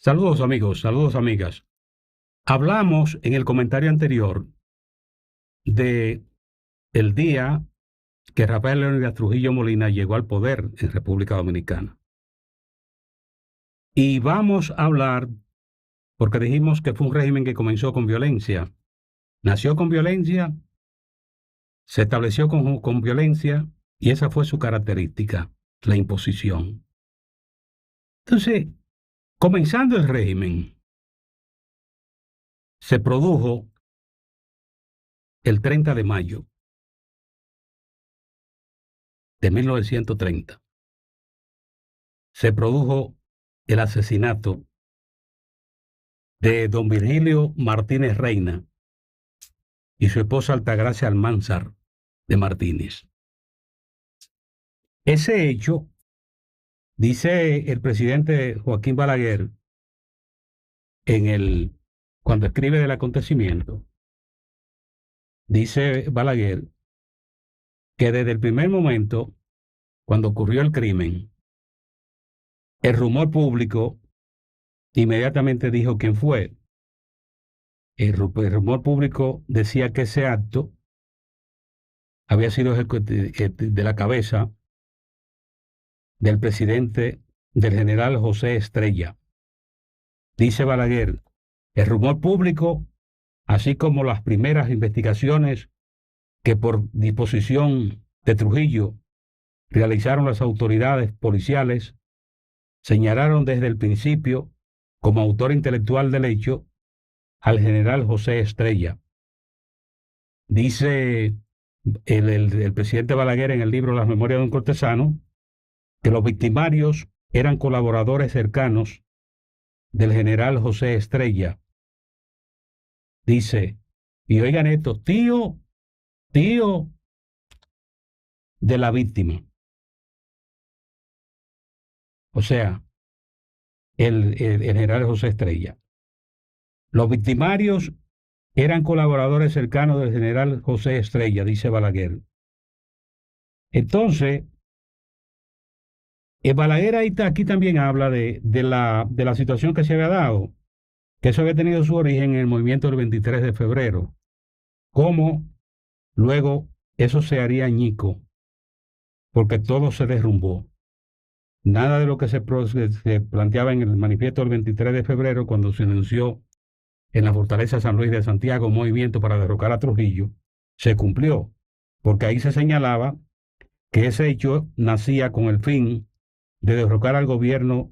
Saludos amigos, saludos amigas. Hablamos en el comentario anterior de el día que Rafael Leónidas Trujillo Molina llegó al poder en República Dominicana. Y vamos a hablar, porque dijimos que fue un régimen que comenzó con violencia. Nació con violencia, se estableció con violencia y esa fue su característica, la imposición. Entonces, comenzando el régimen, se produjo el 30 de mayo de 1930. Se produjo el asesinato de don Virgilio Martínez Reina y su esposa Altagracia Almanzar de Martínez. Ese hecho, dice el presidente Joaquín Balaguer cuando escribe del acontecimiento, dice Balaguer que desde el primer momento, cuando ocurrió el crimen, el rumor público inmediatamente dijo quién fue. El rumor público decía que ese acto había sido de la cabeza del presidente, del general José Estrella. Dice Balaguer, el rumor público, así como las primeras investigaciones que por disposición de Trujillo realizaron las autoridades policiales, señalaron desde el principio como autor intelectual del hecho al general José Estrella. Dice el presidente Balaguer en el libro Las Memorias de un Cortesano que los victimarios eran colaboradores cercanos del general José Estrella. Dice, y oigan esto, tío de la víctima. O sea, el general José Estrella. Los victimarios eran colaboradores cercanos del general José Estrella, dice Balaguer. Entonces, Balaguer aquí también habla de la situación que se había dado, que eso había tenido su origen en el movimiento del 23 de febrero, cómo luego eso se haría añico, porque todo se derrumbó. Nada de lo que se planteaba en el manifiesto del 23 de febrero, cuando se anunció en la fortaleza San Luis de Santiago un movimiento para derrocar a Trujillo, se cumplió, porque ahí se señalaba que ese hecho nacía con el fin de derrocar al gobierno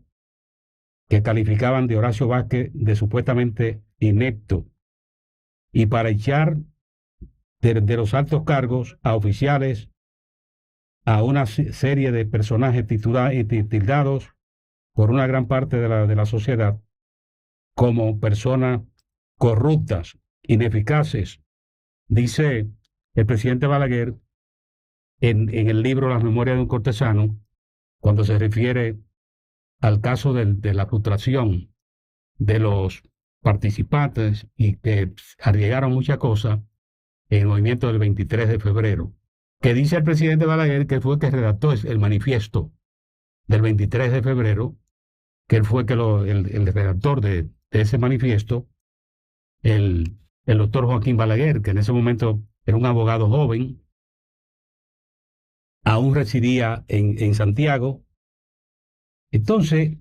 que calificaban de Horacio Vázquez de supuestamente inepto y para echar de los altos cargos a oficiales, a una serie de personajes tildados por una gran parte de la sociedad como personas corruptas, ineficaces. Dice el presidente Balaguer en el libro Las Memorias de un Cortesano, cuando se refiere al caso de la frustración de los participantes y que arriesgaron muchas cosas en el movimiento del 23 de febrero, que dice el presidente Balaguer que fue el que redactó el manifiesto del 23 de febrero, que él fue el redactor de ese manifiesto, el doctor Joaquín Balaguer, que en ese momento era un abogado joven, aún residía en Santiago. Entonces,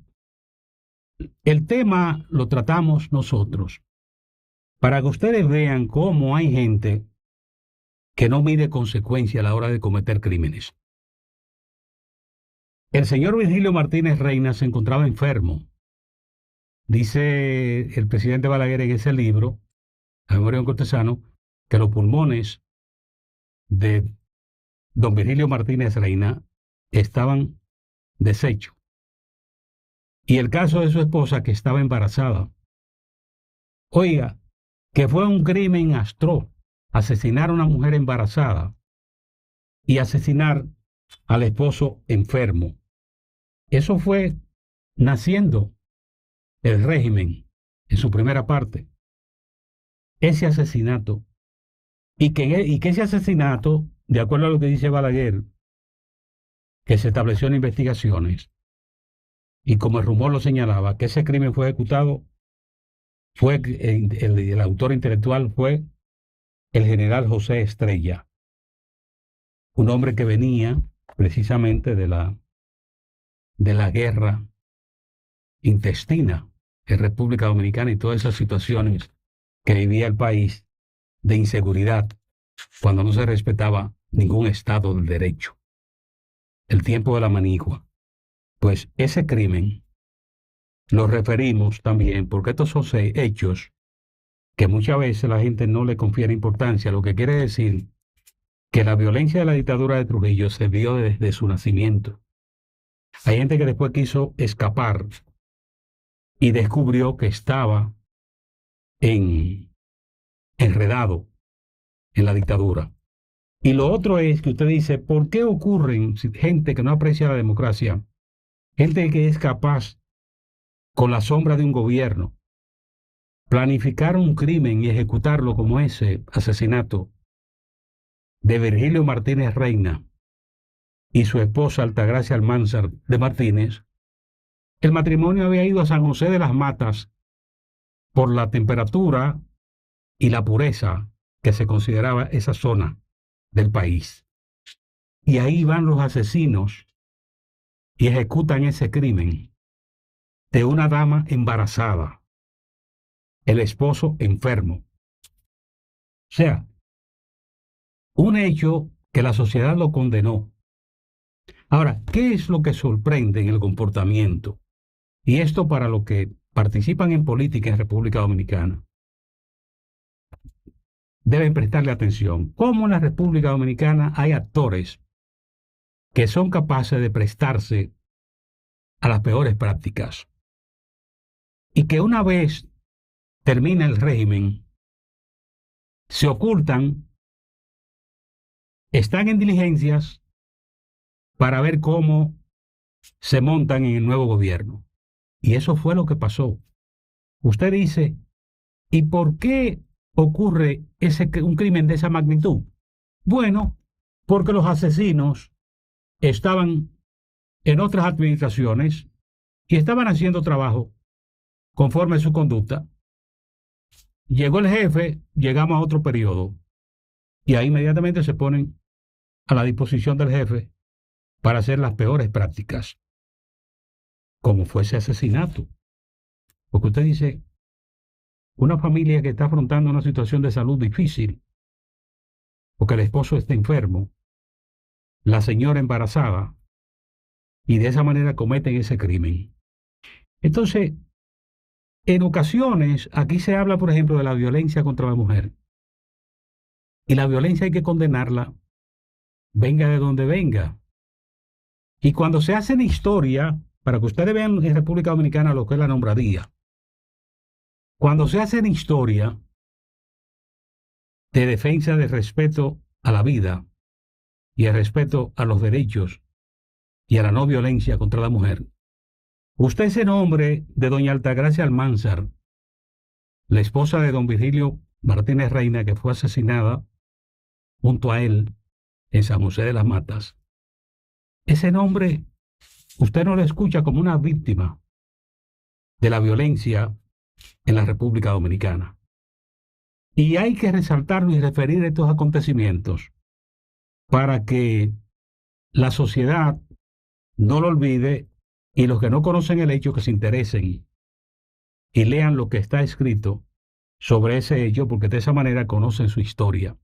el tema lo tratamos nosotros, para que ustedes vean cómo hay gente que no mide consecuencias a la hora de cometer crímenes. El señor Virgilio Martínez Reina se encontraba enfermo. Dice el presidente Balaguer en ese libro, La Memoria de un Cortesano, que los pulmones de don Virgilio Martínez Reina estaban deshechos. Y el caso de su esposa, que estaba embarazada. Oiga, que fue un crimen atroz asesinar a una mujer embarazada y asesinar al esposo enfermo. Eso fue naciendo el régimen en su primera parte. Ese asesinato. Y que ese asesinato, de acuerdo a lo que dice Balaguer, que se estableció en investigaciones, y como el rumor lo señalaba, que ese crimen fue ejecutado, el autor intelectual fue el general José Estrella, un hombre que venía precisamente de la guerra intestina en República Dominicana y todas esas situaciones que vivía el país de inseguridad cuando no se respetaba ningún Estado del derecho. El tiempo de la manigua. Pues ese crimen lo referimos también porque estos son hechos que muchas veces la gente no le confiere importancia, lo que quiere decir que la violencia de la dictadura de Trujillo se vio desde su nacimiento. Hay gente que después quiso escapar y descubrió que estaba enredado en la dictadura. Y lo otro es que usted dice, ¿por qué ocurren gente que no aprecia la democracia, gente que es capaz, con la sombra de un gobierno, planificar un crimen y ejecutarlo como ese asesinato de Virgilio Martínez Reina y su esposa Altagracia Almanzar de Martínez? El matrimonio había ido a San José de las Matas por la temperatura y la pureza que se consideraba esa zona del país. Y ahí van los asesinos y ejecutan ese crimen de una dama embarazada, el esposo enfermo. O sea, un hecho que la sociedad lo condenó. Ahora, ¿qué es lo que sorprende en el comportamiento? Y esto para los que participan en política en República Dominicana deben prestarle atención. ¿Cómo en la República Dominicana hay actores que son capaces de prestarse a las peores prácticas? Y que una vez termina el régimen, se ocultan, están en diligencias para ver cómo se montan en el nuevo gobierno. Y eso fue lo que pasó. Usted dice, ¿y por qué ocurre un crimen de esa magnitud? Bueno, porque los asesinos estaban en otras administraciones y estaban haciendo trabajo conforme a su conducta. Llegó el jefe, llegamos a otro periodo y ahí inmediatamente se ponen a la disposición del jefe para hacer las peores prácticas, como fue ese asesinato. Porque usted dice, una familia que está afrontando una situación de salud difícil, porque el esposo está enfermo, la señora embarazada, y de esa manera cometen ese crimen. Entonces, en ocasiones, aquí se habla, por ejemplo, de la violencia contra la mujer. Y la violencia hay que condenarla, venga de donde venga. Y cuando se hace en historia, para que ustedes vean en República Dominicana lo que es la nombradía, cuando se hace en historia de defensa del respeto a la vida y el respeto a los derechos y a la no violencia contra la mujer, usted ese nombre de doña Altagracia Almanzar, la esposa de don Virgilio Martínez Reina, que fue asesinada junto a él en San José de las Matas, ese nombre usted no lo escucha como una víctima de la violencia en la República Dominicana. Y hay que resaltarlo y referir estos acontecimientos para que la sociedad no lo olvide y los que no conocen el hecho que se interesen y lean lo que está escrito sobre ese hecho, porque de esa manera conocen su historia.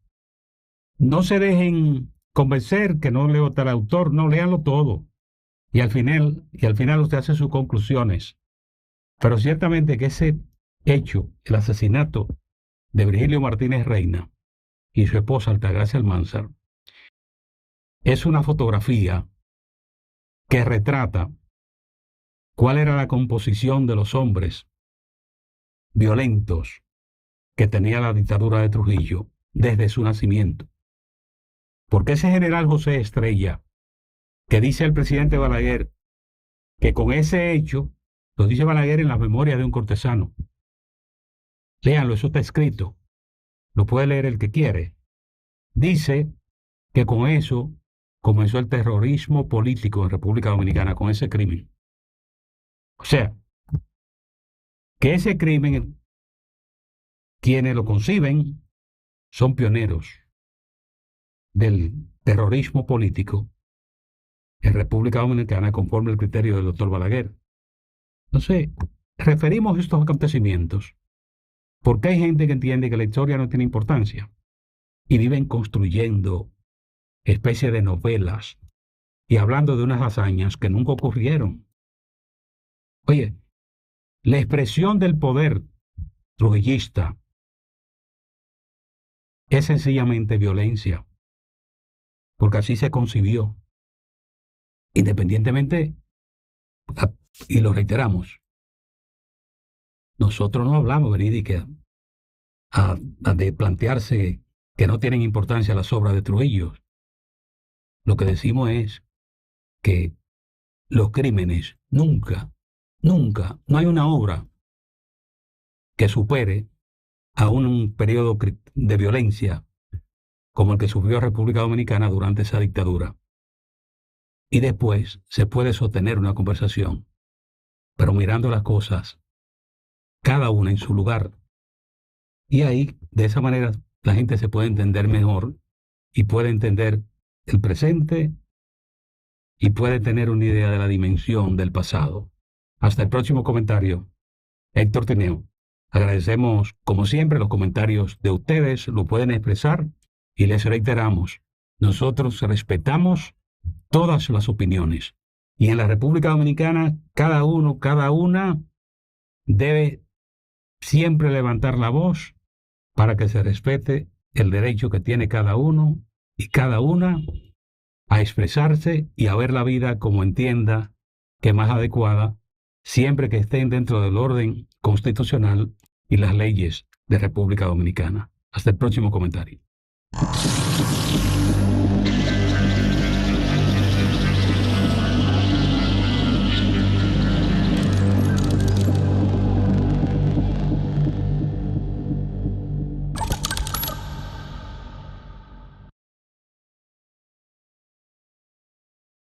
No se dejen convencer que no leo tal autor, no, léanlo todo. Y al final usted hace sus conclusiones. Pero ciertamente que ese hecho, el asesinato de Virgilio Martínez Reina y su esposa Altagracia Almanzar, es una fotografía que retrata cuál era la composición de los hombres violentos que tenía la dictadura de Trujillo desde su nacimiento. Porque ese general José Estrella, que dice el presidente Balaguer, que con ese hecho, lo dice Balaguer en las memorias de un cortesano, léanlo, eso está escrito, lo puede leer el que quiere, dice que con eso comenzó el terrorismo político en República Dominicana, con ese crimen. O sea, que ese crimen, quienes lo conciben, son pioneros del terrorismo político en República Dominicana conforme al criterio del doctor Balaguer. Entonces, referimos estos acontecimientos porque hay gente que entiende que la historia no tiene importancia y viven construyendo especies de novelas y hablando de unas hazañas que nunca ocurrieron. Oye, la expresión del poder trujillista es sencillamente violencia, porque así se concibió, independientemente, y lo reiteramos, nosotros no hablamos, verídica, de plantearse que no tienen importancia las obras de Trujillo. Lo que decimos es que los crímenes nunca, nunca, no hay una obra que supere a un periodo de violencia como el que sufrió República Dominicana durante esa dictadura. Y después se puede sostener una conversación, pero mirando las cosas, cada una en su lugar. Y ahí, de esa manera, la gente se puede entender mejor y puede entender el presente y puede tener una idea de la dimensión del pasado. Hasta el próximo comentario. Héctor Tineo. Agradecemos, como siempre, los comentarios de ustedes, lo pueden expresar y les reiteramos, nosotros respetamos todas las opiniones. Y en la República Dominicana, cada uno, cada una debe siempre levantar la voz para que se respete el derecho que tiene cada uno y cada una a expresarse y a ver la vida como entienda que es más adecuada, siempre que estén dentro del orden constitucional y las leyes de República Dominicana. Hasta el próximo comentario.